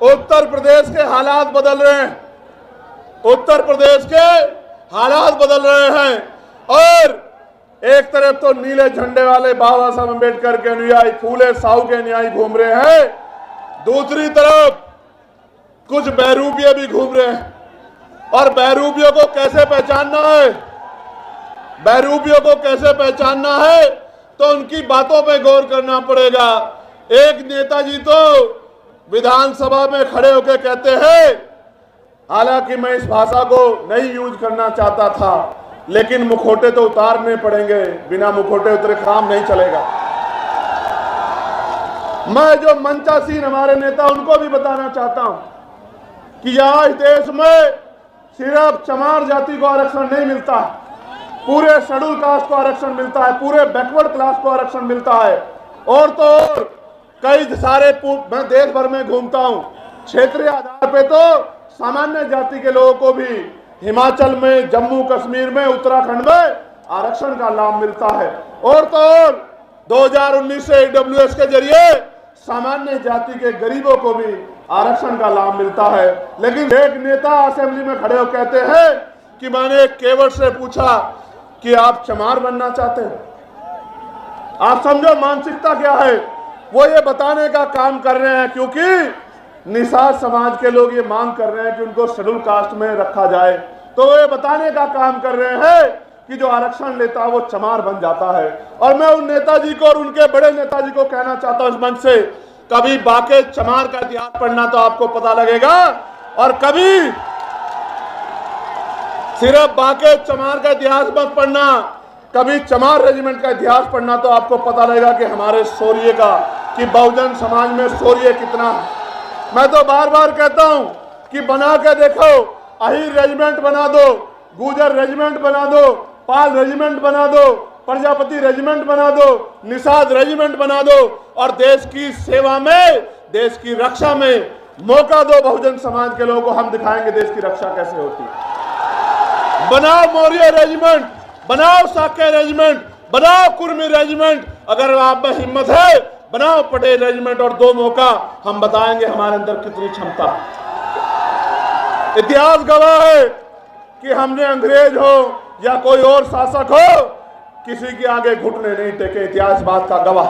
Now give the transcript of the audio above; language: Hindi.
उत्तर प्रदेश के हालात बदल रहे हैं, उत्तर प्रदेश के हालात बदल रहे हैं। और एक तरफ तो नीले झंडे वाले बाबा साहब अम्बेडकर के अनुयायी, फूले साहू के अनुयायी घूम रहे हैं, दूसरी तरफ कुछ बहरूपिये भी घूम रहे हैं। और बहरूपियों को कैसे पहचानना है, बहरूपियों को कैसे पहचानना है, तो उनकी बातों पे गौर करना पड़ेगा। एक नेताजी तो विधानसभा में खड़े होकर कहते हैं, हालांकि मैं इस भाषा को नहीं यूज करना चाहता था, लेकिन मुखौटे तो उतारने पड़ेंगे, बिना मुखौटे उतरे काम नहीं चलेगा। मैं जो मंचासीन हमारे नेता उनको भी बताना चाहता हूं कि आज देश में सिर्फ चमार जाति को आरक्षण नहीं मिलता, पूरे शेड्यूल कास्ट को आरक्षण मिलता है, पूरे बैकवर्ड क्लास को आरक्षण मिलता है। और तो और कई सारे, मैं देश भर में घूमता हूं, क्षेत्रीय आधार पे तो सामान्य जाति के लोगों को भी हिमाचल में, जम्मू कश्मीर में, उत्तराखंड में आरक्षण का लाभ मिलता है। और तो और 2019 से ईडब्ल्यूएस के जरिए सामान्य जाति के गरीबों को भी आरक्षण का लाभ मिलता है। लेकिन एक नेता असेंबली में खड़े हो कहते हैं कि मैंने केवट से पूछा कि आप चमार बनना चाहते हैं। आप समझो मानसिकता क्या है, वो ये बताने का काम कर रहे हैं, क्योंकि निषाद समाज के लोग ये मांग कर रहे हैं कि उनको शेड्यूल कास्ट में रखा जाए, तो वो ये बताने का काम कर रहे हैं कि जो आरक्षण लेता है वो चमार बन जाता है। और मैं उन नेताजी को और उनके बड़े नेताजी को कहना चाहता हूं इस मंच से, कभी बाके चमार का इतिहास पढ़ना तो आपको पता लगेगा, और कभी सिर्फ बाके चमार का इतिहास मत पढ़ना, कभी चमार रेजिमेंट का इतिहास पढ़ना तो आपको पता लगेगा कि हमारे शौर्य का, कि बहुजन समाज में शौर्य कितना है। मैं तो बार बार कहता हूं कि बना के देखो, अहीर रेजिमेंट बना दो, गुजर रेजिमेंट बना दो, पाल रेजिमेंट बना दो, प्रजापति रेजिमेंट बना दो, निषाद रेजिमेंट बना दो, और देश की सेवा में, देश की रक्षा में मौका दो बहुजन समाज के लोगों को, हम दिखाएंगे देश की रक्षा कैसे होती है। बनाओ मौर्य रेजिमेंट, बनाओ साके रेजिमेंट, बनाओ कुर्मी रेजिमेंट, अगर आप में हिम्मत है बनाओ पटेल रेजिमेंट, और दो मौका, हम बताएंगे हमारे अंदर कितनी क्षमता। इतिहास गवाह है कि हमने अंग्रेज हो या कोई और शासक हो, किसी के आगे घुटने नहीं टेके, इतिहास बात का गवाह।